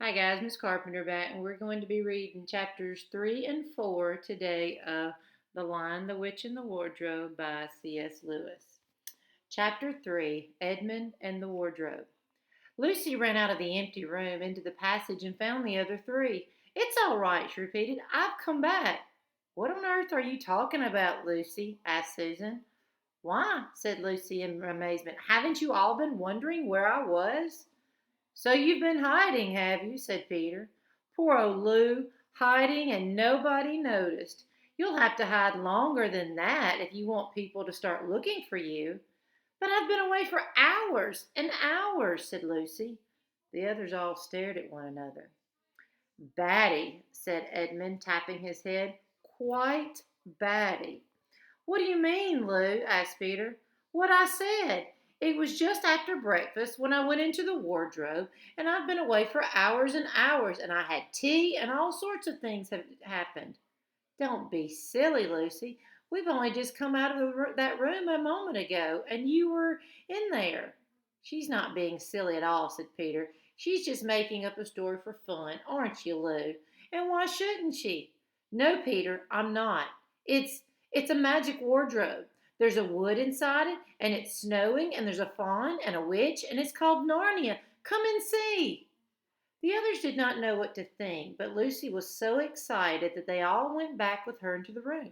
Hi guys, Miss Carpenter back, and we're going to be reading chapters 3 and 4 today of The Lion, the Witch, and the Wardrobe by C.S. Lewis. Chapter 3, Edmund and the Wardrobe. Lucy ran out of the empty room into the passage and found the other three. It's all right, she repeated. I've come back. What on earth are you talking about, Lucy? Asked Susan. Why, said Lucy in amazement. Haven't you all been wondering where I was? So you've been hiding, have you? Said Peter. Poor old Lou, hiding and nobody noticed. You'll have to hide longer than that if you want people to start looking for you. But I've been away for hours and hours, said Lucy. The others all stared at one another. Batty, said Edmund, tapping his head. Quite batty. What do you mean, Lou? Asked Peter. What I said. It was just after breakfast when I went into the wardrobe, and I've been away for hours and hours, and I had tea, and all sorts of things have happened. Don't be silly, Lucy. We've only just come out of that room a moment ago, and you were in there. She's not being silly at all, said Peter. She's just making up a story for fun, aren't you, Lou? And why shouldn't she? No, Peter, I'm not. It's a magic wardrobe. There's a wood inside it, and it's snowing, and there's a faun and a witch, and it's called Narnia. Come and see. The others did not know what to think, but Lucy was so excited that they all went back with her into the room.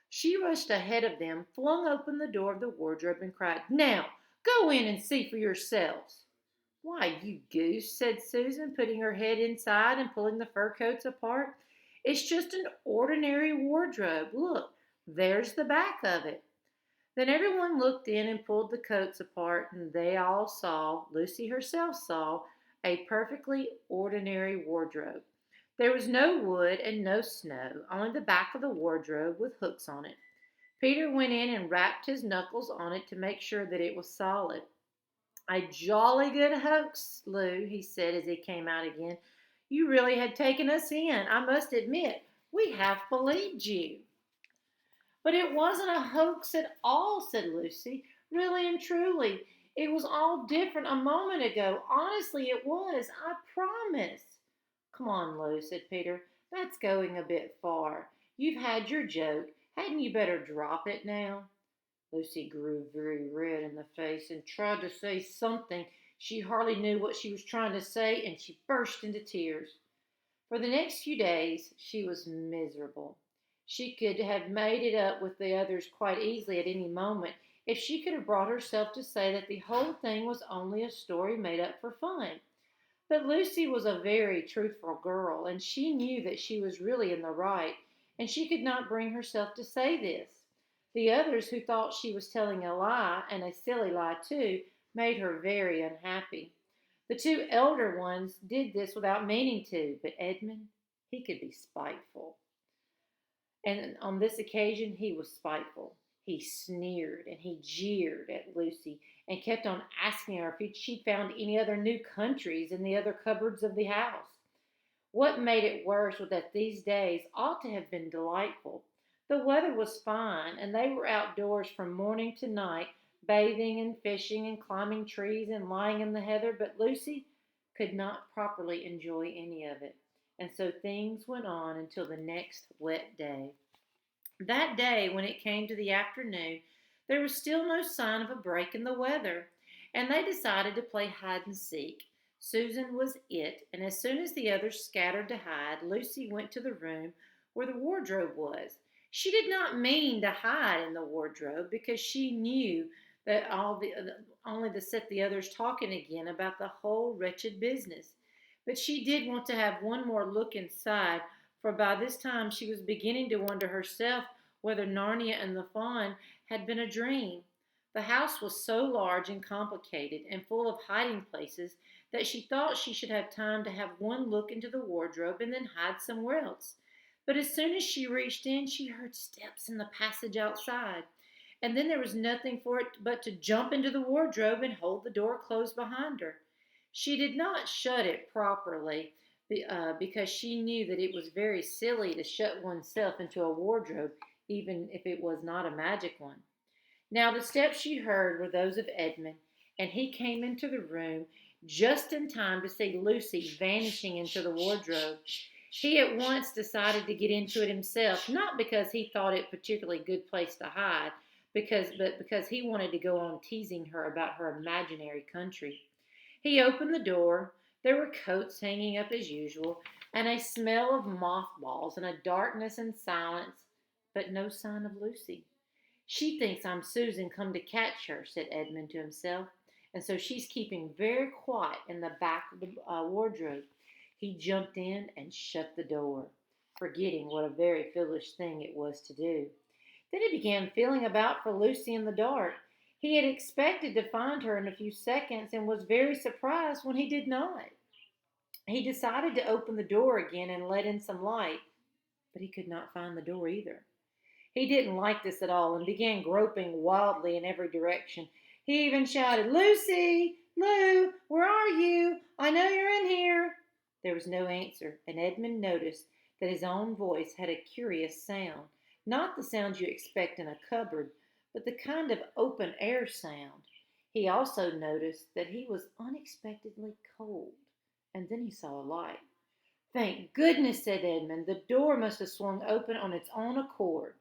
She rushed ahead of them, flung open the door of the wardrobe, and cried, Now, go in and see for yourselves. Why, you goose, said Susan, putting her head inside and pulling the fur coats apart. It's just an ordinary wardrobe. Look, there's the back of it. Then everyone looked in and pulled the coats apart, and they all saw, Lucy herself saw, a perfectly ordinary wardrobe. There was no wood and no snow, only the back of the wardrobe with hooks on it. Peter went in and rapped his knuckles on it to make sure that it was solid. A jolly good hoax, Lou, he said as he came out again. You really had taken us in, I must admit. We half believed you. But it wasn't a hoax at all, said Lucy. Really and truly. It was all different a moment ago. Honestly, it was. I promise. Come on, Lou, said Peter. That's going a bit far. You've had your joke. Hadn't you better drop it now? Lucy grew very red in the face and tried to say something. She hardly knew what she was trying to say, and she burst into tears. For the next few days, she was miserable. She could have made it up with the others quite easily at any moment if she could have brought herself to say that the whole thing was only a story made up for fun. But Lucy was a very truthful girl, and she knew that she was really in the right, and she could not bring herself to say this. The others, who thought she was telling a lie, and a silly lie too, made her very unhappy. The two elder ones did this without meaning to, but Edmund, he could be spiteful. And on this occasion, he was spiteful. He sneered and he jeered at Lucy and kept on asking her if she'd found any other new countries in the other cupboards of the house. What made it worse was that these days ought to have been delightful. The weather was fine, and they were outdoors from morning to night, bathing and fishing and climbing trees and lying in the heather, but Lucy could not properly enjoy any of it. And so things went on until the next wet day. That day, when it came to the afternoon, there was still no sign of a break in the weather, and they decided to play hide and seek. Susan was it, and as soon as the others scattered to hide, Lucy went to the room where the wardrobe was. She did not mean to hide in the wardrobe because she knew that only to set the others talking again about the whole wretched business. But she did want to have one more look inside, for by this time she was beginning to wonder herself whether Narnia and the faun had been a dream. The house was so large and complicated and full of hiding places that she thought she should have time to have one look into the wardrobe and then hide somewhere else. But as soon as she reached in, she heard steps in the passage outside. And then there was nothing for it but to jump into the wardrobe and hold the door closed behind her. She did not shut it properly because she knew that it was very silly to shut oneself into a wardrobe, even if it was not a magic one. Now the steps she heard were those of Edmund, and he came into the room just in time to see Lucy vanishing into the wardrobe. He at once decided to get into it himself, not because he thought it a particularly good place to hide, but because he wanted to go on teasing her about her imaginary country. He opened the door. There were coats hanging up as usual, and a smell of mothballs, and a darkness and silence, but no sign of Lucy. She thinks I'm Susan come to catch her, said Edmund to himself, and so she's keeping very quiet in the back of the wardrobe. He jumped in and shut the door, forgetting what a very foolish thing it was to do. Then he began feeling about for Lucy in the dark. He had expected to find her in a few seconds and was very surprised when he did not. He decided to open the door again and let in some light, but he could not find the door either. He didn't like this at all and began groping wildly in every direction. He even shouted, "Lucy! Lou! Where are you? I know you're in here!" There was no answer, and Edmund noticed that his own voice had a curious sound. Not the sound you expect in a cupboard, but the kind of open air sound. He also noticed that he was unexpectedly cold, and then he saw a light. "Thank goodness," said Edmund. "The door must have swung open on its own accord."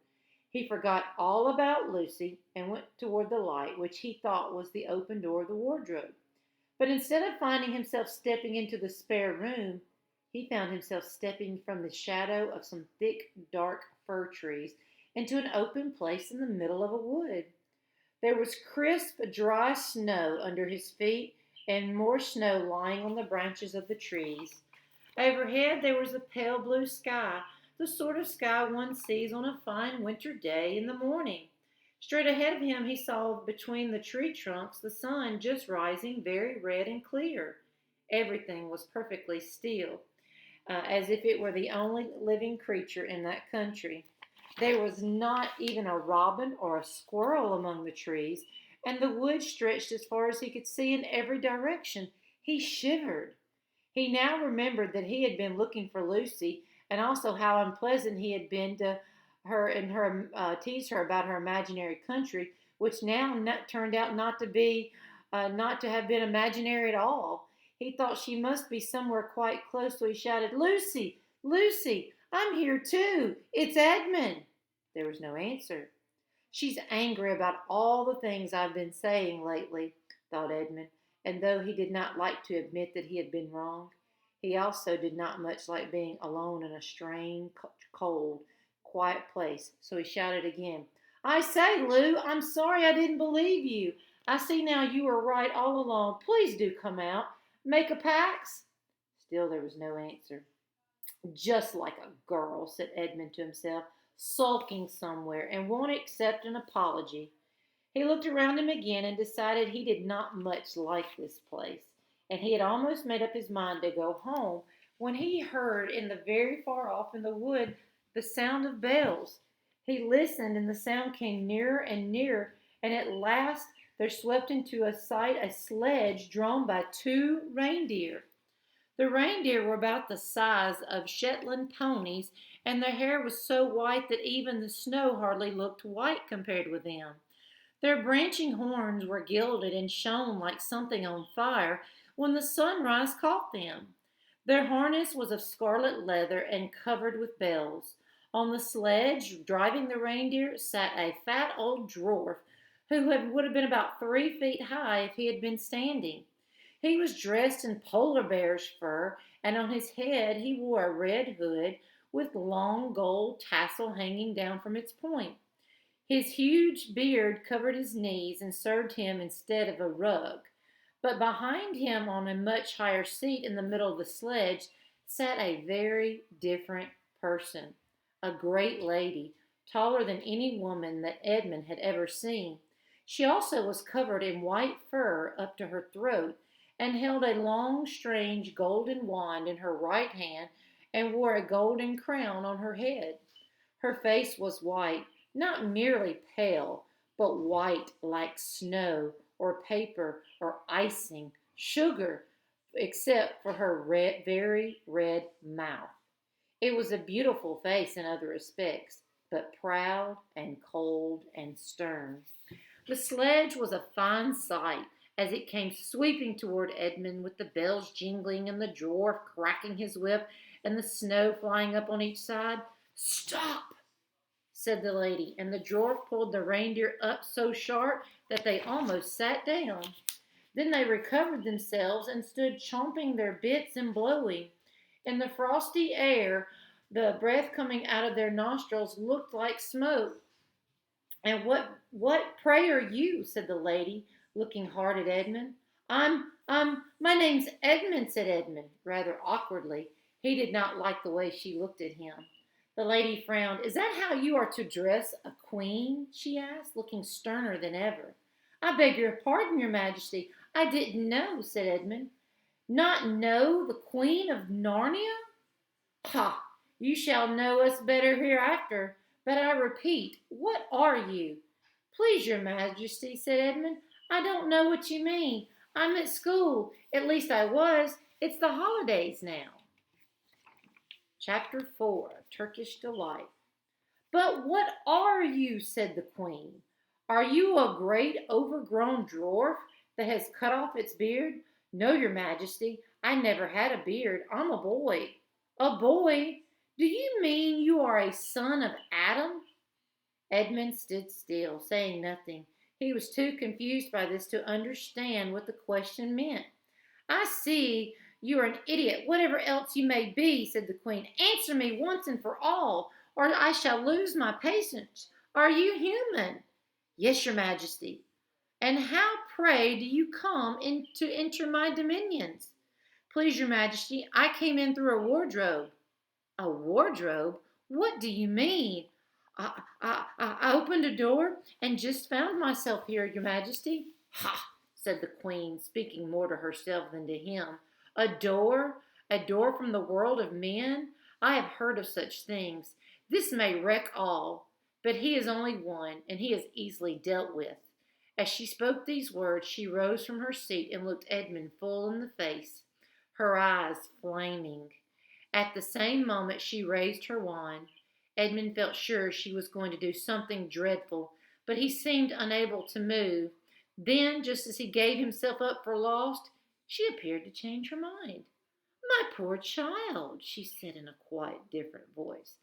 He forgot all about Lucy and went toward the light, which he thought was the open door of the wardrobe. But instead of finding himself stepping into the spare room, he found himself stepping from the shadow of some thick, dark fir trees into an open place in the middle of a wood. There was crisp, dry snow under his feet and more snow lying on the branches of the trees. Overhead there was a pale blue sky, the sort of sky one sees on a fine winter day in the morning. Straight ahead of him he saw between the tree trunks the sun just rising very red and clear. Everything was perfectly still, as if it were the only living creature in that country. There was not even a robin or a squirrel among the trees, and the wood stretched as far as he could see in every direction. He shivered. He now remembered that he had been looking for Lucy, and also how unpleasant he had been to her and her tease her about her imaginary country, which now turned out not to have been imaginary at all. He thought she must be somewhere quite close, so he shouted, "Lucy, Lucy, I'm here too. It's Edmund." There was no answer. "She's angry about all the things I've been saying lately," thought Edmund, and though he did not like to admit that he had been wrong, he also did not much like being alone in a strange, cold, quiet place, so he shouted again, "I say, Lou, I'm sorry I didn't believe you. I see now you were right all along. Please do come out. Make a pax." Still there was no answer. "Just like a girl," said Edmund to himself, "sulking somewhere and won't accept an apology." He looked around him again and decided he did not much like this place, and he had almost made up his mind to go home when he heard in the very far off in the wood the sound of bells. He listened, and the sound came nearer and nearer, and at last there swept into sight a sledge drawn by two reindeer. The reindeer were about the size of Shetland ponies, and their hair was so white that even the snow hardly looked white compared with them. Their branching horns were gilded and shone like something on fire when the sunrise caught them. Their harness was of scarlet leather and covered with bells. On the sledge, driving the reindeer, sat a fat old dwarf who would have been about 3 feet high if he had been standing. He was dressed in polar bear's fur, and on his head he wore a red hood with long gold tassel hanging down from its point. His huge beard covered his knees and served him instead of a rug. But behind him, on a much higher seat in the middle of the sledge, sat a very different person, a great lady, taller than any woman that Edmund had ever seen. She also was covered in white fur up to her throat, and held a long, strange golden wand in her right hand, and wore a golden crown on her head. Her face was white, not merely pale, but white like snow or paper or icing, sugar, except for her very red mouth. It was a beautiful face in other respects, but proud and cold and stern. The sledge was a fine sight, as it came sweeping toward Edmund with the bells jingling and the dwarf cracking his whip and the snow flying up on each side. "Stop!" said the lady, and the dwarf pulled the reindeer up so sharp that they almost sat down. Then they recovered themselves and stood chomping their bits and blowing. In the frosty air, the breath coming out of their nostrils looked like smoke. "And what pray are you?" said the lady, looking hard at Edmund. My name's Edmund," said Edmund, rather awkwardly. He did not like the way she looked at him. The lady frowned. "Is that how you are to dress a queen?" she asked, looking sterner than ever. "I beg your pardon, your majesty. I didn't know," said Edmund. "Not know the Queen of Narnia? Ha! You shall know us better hereafter. But I repeat, what are you?" "Please, your majesty," said Edmund, "I don't know what you mean. I'm at school. At least I was. It's the holidays now." Chapter 4, Turkish Delight. "But what are you?" said the queen. "Are you a great overgrown dwarf that has cut off its beard?" "No, your majesty. I never had a beard. I'm a boy." "A boy? Do you mean you are a son of Adam?" Edmund stood still, saying nothing. He was too confused by this to understand what the question meant. "I see you are an idiot, whatever else you may be," said the queen. "Answer me once and for all, or I shall lose my patience. Are you human?" "Yes, your majesty." "And how, pray, do you come in to enter my dominions?" "Please, your majesty, I came in through a wardrobe." "A wardrobe? What do you mean?" I opened a door and just found myself here, your majesty." "Ha!" said the queen, speaking more to herself than to him. "A door? A door from the world of men? I have heard of such things. This may wreck all, but he is only one, and he is easily dealt with." As she spoke these words, she rose from her seat and looked Edmund full in the face, her eyes flaming. At the same moment she raised her wand. Edmund felt sure she was going to do something dreadful, but he seemed unable to move. Then, just as he gave himself up for lost, she appeared to change her mind. "My poor child," she said in a quite different voice,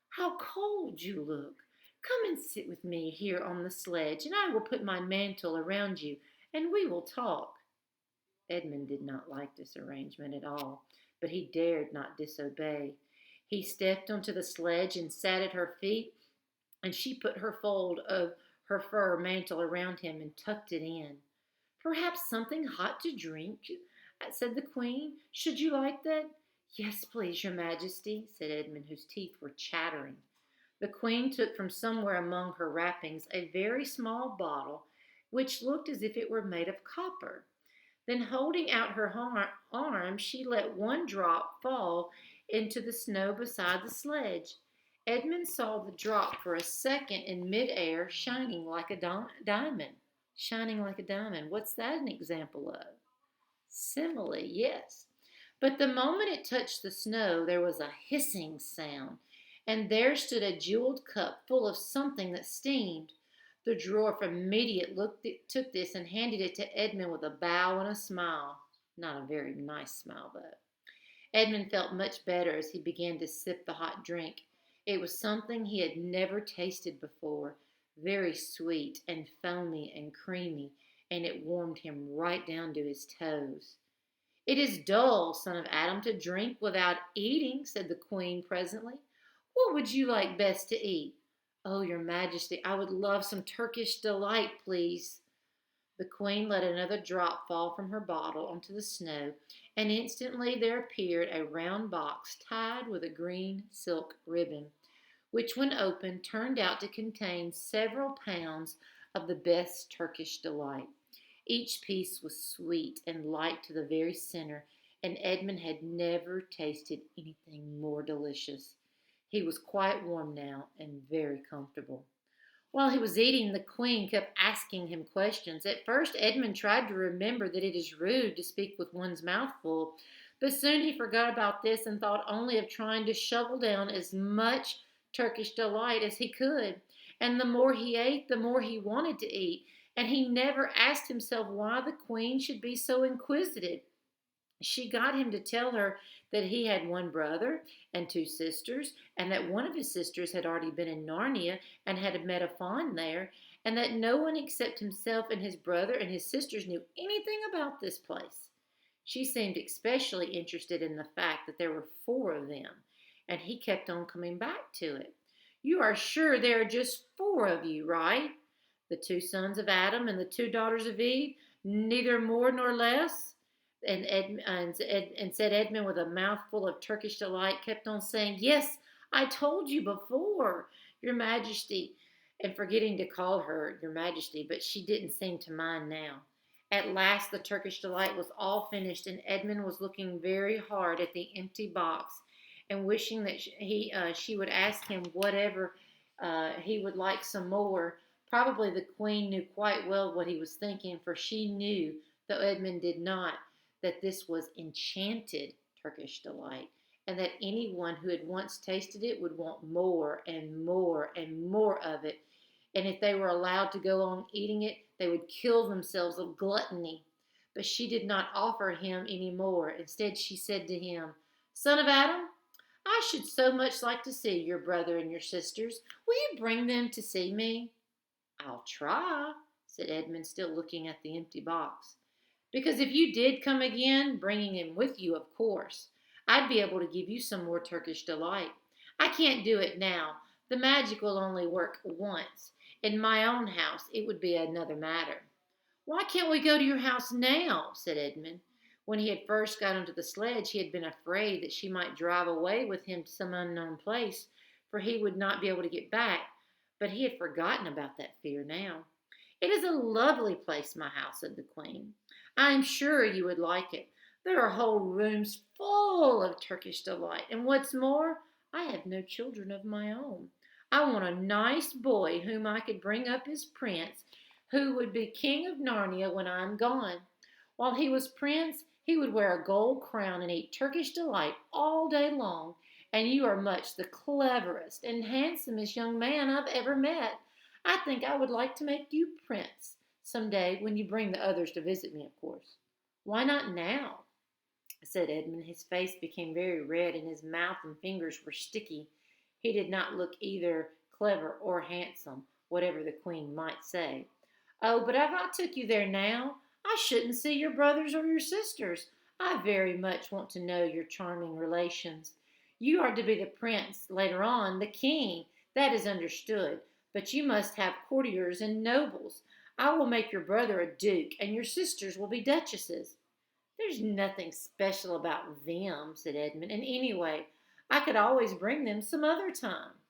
"how cold you look. Come and sit with me here on the sledge, and I will put my mantle around you, and we will talk." Edmund did not like this arrangement at all, but he dared not disobey. He stepped onto the sledge and sat at her feet, and she put her fold of her fur mantle around him and tucked it in. "Perhaps something hot to drink," said the queen. "Should you like that?" "Yes, please, your majesty," said Edmund, whose teeth were chattering. The queen took from somewhere among her wrappings a very small bottle, which looked as if it were made of copper. Then, holding out her arm, she let one drop fall into the snow beside the sledge. Edmund saw the drop for a second in midair, shining like a diamond. Shining like a diamond. What's that an example of? Simile, yes. But the moment it touched the snow, there was a hissing sound, and there stood a jeweled cup full of something that steamed. The dwarf immediately took this and handed it to Edmund with a bow and a smile. Not a very nice smile, though. Edmund felt much better as he began to sip the hot drink. It was something he had never tasted before, very sweet and foamy and creamy, and it warmed him right down to his toes. "It is dull, son of Adam, to drink without eating," said the queen presently. "What would you like best to eat?" "Oh, your majesty, I would love some Turkish delight, please." The queen let another drop fall from her bottle onto the snow, and instantly there appeared a round box tied with a green silk ribbon, which, when opened, turned out to contain several pounds of the best Turkish delight. Each piece was sweet and light to the very center, and Edmund had never tasted anything more delicious. He was quite warm now and very comfortable. While he was eating, the queen kept asking him questions. At first, Edmund tried to remember that it is rude to speak with one's mouth full, but soon he forgot about this and thought only of trying to shovel down as much Turkish delight as he could. And the more he ate, the more he wanted to eat. And he never asked himself why the queen should be so inquisitive. She got him to tell her that he had one brother and two sisters, and that one of his sisters had already been in Narnia and had met a fawn there, and that no one except himself and his brother and his sisters knew anything about this place. She seemed especially interested in the fact that there were four of them, and he kept on coming back to it. You are sure there are just four of you, right? The two sons of Adam and the two daughters of Eve, neither more nor less? And said Edmund with a mouthful of Turkish delight, kept on saying, "Yes, I told you before, Your Majesty," and forgetting to call her Your Majesty, but she didn't seem to mind now. At last the Turkish delight was all finished, and Edmund was looking very hard at the empty box and wishing that she would ask him whatever he would like some more. Probably the queen knew quite well what he was thinking, for she knew, though Edmund did not, that this was enchanted Turkish delight, and that anyone who had once tasted it would want more and more and more of it, and if they were allowed to go on eating it, they would kill themselves of gluttony. But she did not offer him any more. Instead, she said to him, "Son of Adam, I should so much like to see your brother and your sisters. Will you bring them to see me?" "I'll try," said Edmund, still looking at the empty box. "Because if you did come again, bringing him with you, of course, I'd be able to give you some more Turkish delight. I can't do it now. The magic will only work once. In my own house, it would be another matter." "Why can't we go to your house now?" said Edmund. When he had first got into the sledge, he had been afraid that she might drive away with him to some unknown place, for he would not be able to get back. But he had forgotten about that fear now. "It is a lovely place, my house," said the queen. "I am sure you would like it. There are whole rooms full of Turkish delight, and what's more, I have no children of my own. I want a nice boy whom I could bring up as prince, who would be king of Narnia when I am gone. While he was prince, he would wear a gold crown and eat Turkish delight all day long, and you are much the cleverest and handsomest young man I've ever met. I think I would like to make you prince some day when you bring the others to visit me, of course." "Why not now?" said Edmund. His face became very red, and his mouth and fingers were sticky. He did not look either clever or handsome, whatever the queen might say. "Oh, but if I took you there now, I shouldn't see your brothers or your sisters. I very much want to know your charming relations. You are to be the prince later on, the king, that is understood, but you must have courtiers and nobles. I will make your brother a duke, and your sisters will be duchesses." "There's nothing special about them," said Edmund, "and anyway, I could always bring them some other time."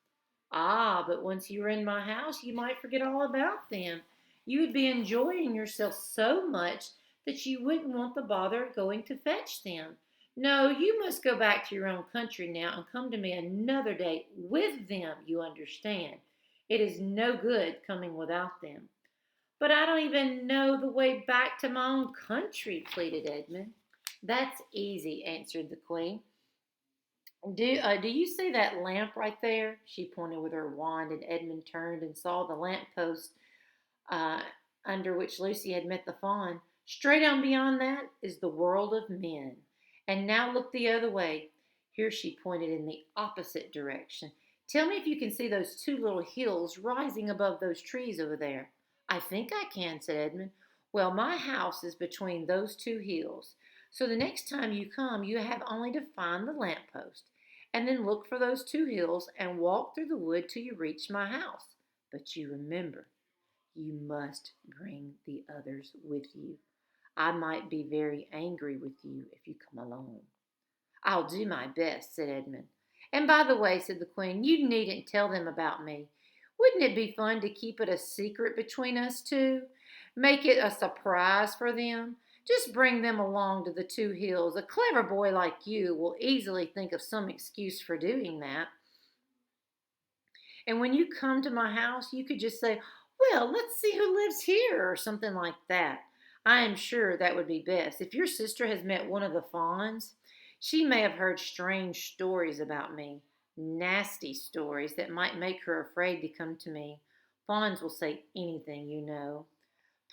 "Ah, but once you were in my house, you might forget all about them. You would be enjoying yourself so much that you wouldn't want the bother of going to fetch them. No, you must go back to your own country now and come to me another day with them, you understand. It is no good coming without them." "But I don't even know the way back to my own country," pleaded Edmund. "That's easy," answered the queen. Do you see that lamp right there?" She pointed with her wand, and Edmund turned and saw the lamp post uh, under which Lucy had met the fawn. "Straight on beyond that is the world of men. And now look the other way." Here she pointed in the opposite direction. "Tell me if you can see those two little hills rising above those trees over there." "I think I can," said Edmund. "Well, my house is between those two hills. So the next time you come, you have only to find the lamp post, and then look for those two hills and walk through the wood till you reach my house. But you remember, you must bring the others with you. I might be very angry with you if you come alone." "I'll do my best," said Edmund. "And by the way," said the queen, "you needn't tell them about me. Wouldn't it be fun to keep it a secret between us two? Make it a surprise for them? Just bring them along to the two hills. A clever boy like you will easily think of some excuse for doing that. And when you come to my house, you could just say, 'Well, let's see who lives here,' or something like that. I am sure that would be best. If your sister has met one of the fawns, she may have heard strange stories about me, nasty stories that might make her afraid to come to me. Fawns will say anything, you know."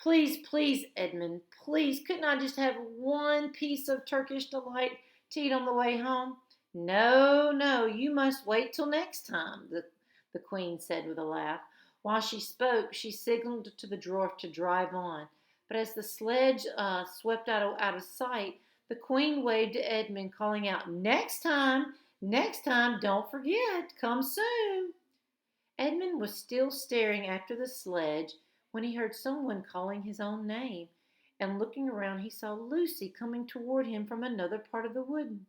Please, please, Edmund, please, couldn't I just have one piece of Turkish delight to eat on the way home? No, no, you must wait till next time, the queen said with a laugh. While she spoke, she signaled to the dwarf to drive on. But as the sledge swept out of sight, the queen waved to Edmund, calling out, next time, don't forget, come soon. Edmund was still staring after the sledge when he heard someone calling his own name, and looking around he saw Lucy coming toward him from another part of the wood.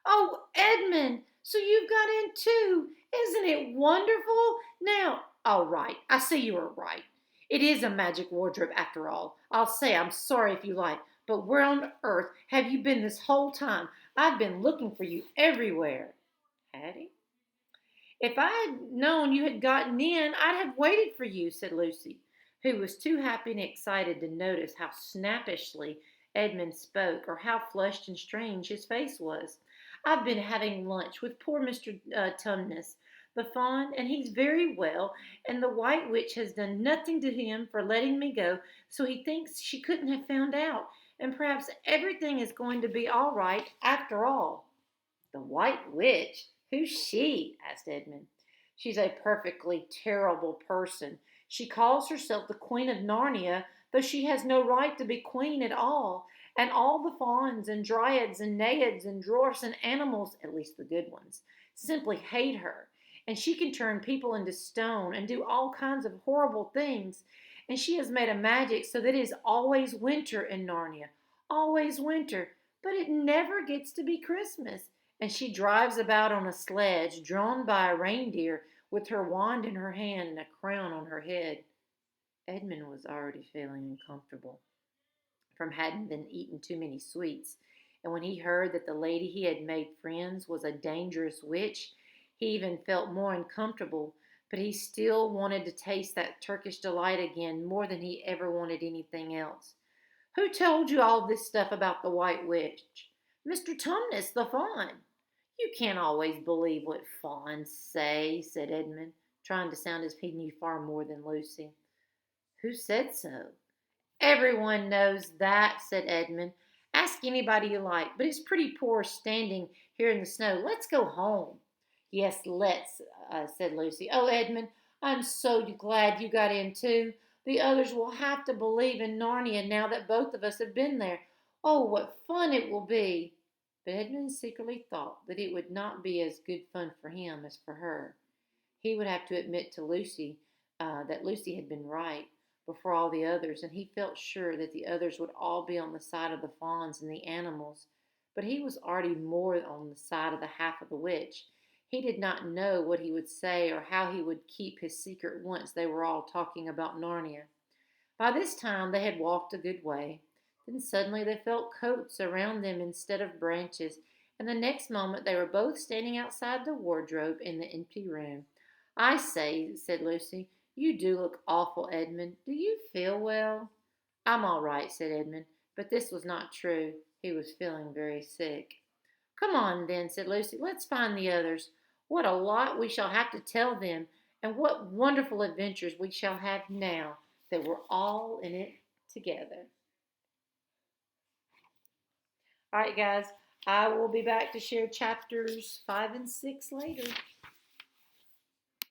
"Oh, Edmund, so you've got in too. Isn't it wonderful? Now, all right, I see you are right. It is a magic wardrobe after all. I'll say I'm sorry if you like, but where on earth have you been this whole time? I've been looking for you everywhere." Had he? "If I had known you had gotten in, I'd have waited for you," said Lucy, who was too happy and excited to notice how snappishly Edmund spoke or how flushed and strange his face was. "I've been having lunch with poor Mr. Tumnus, the fawn, and he's very well, and the White Witch has done nothing to him for letting me go, so he thinks she couldn't have found out, and perhaps everything is going to be all right after all." "The White Witch? Who's she?" asked Edmund. "She's a perfectly terrible person. She calls herself the Queen of Narnia, though she has no right to be queen at all. And all the fauns and dryads and naiads and dwarfs and animals, at least the good ones, simply hate her. And she can turn people into stone and do all kinds of horrible things. And she has made a magic so that it is always winter in Narnia. Always winter. But it never gets to be Christmas. And she drives about on a sledge drawn by a reindeer with her wand in her hand and a crown on her head." Edmund was already feeling uncomfortable from having been eating too many sweets, and when he heard that the lady he had made friends was a dangerous witch, he even felt more uncomfortable, but he still wanted to taste that Turkish delight again more than he ever wanted anything else. "Who told you all this stuff about the White Witch?" "Mr. Tumnus, the fawn." "You can't always believe what fawns say," said Edmund, trying to sound as if he knew far more than Lucy. "Who said so?" "Everyone knows that," said Edmund. "Ask anybody you like, but it's pretty poor standing here in the snow. Let's go home." "Yes, let's," said Lucy. "Oh, Edmund, I'm so glad you got in too. The others will have to believe in Narnia now that both of us have been there. Oh, what fun it will be!" But Edmund secretly thought that it would not be as good fun for him as for her. He would have to admit to Lucy that Lucy had been right before all the others, and he felt sure that the others would all be on the side of the fawns and the animals. But he was already more on the side of the half of the witch. He did not know what he would say or how he would keep his secret once they were all talking about Narnia. By this time they had walked a good way. Then suddenly they felt coats around them instead of branches, and the next moment they were both standing outside the wardrobe in the empty room. "I say," said Lucy, "you do look awful, Edmund. Do you feel well?" "I'm all right," said Edmund, but this was not true. He was feeling very sick. "Come on, then," said Lucy. "Let's find the others. What a lot we shall have to tell them, and what wonderful adventures we shall have now that we're all in it together." All right, guys, I will be back to share chapters 5 and 6 later.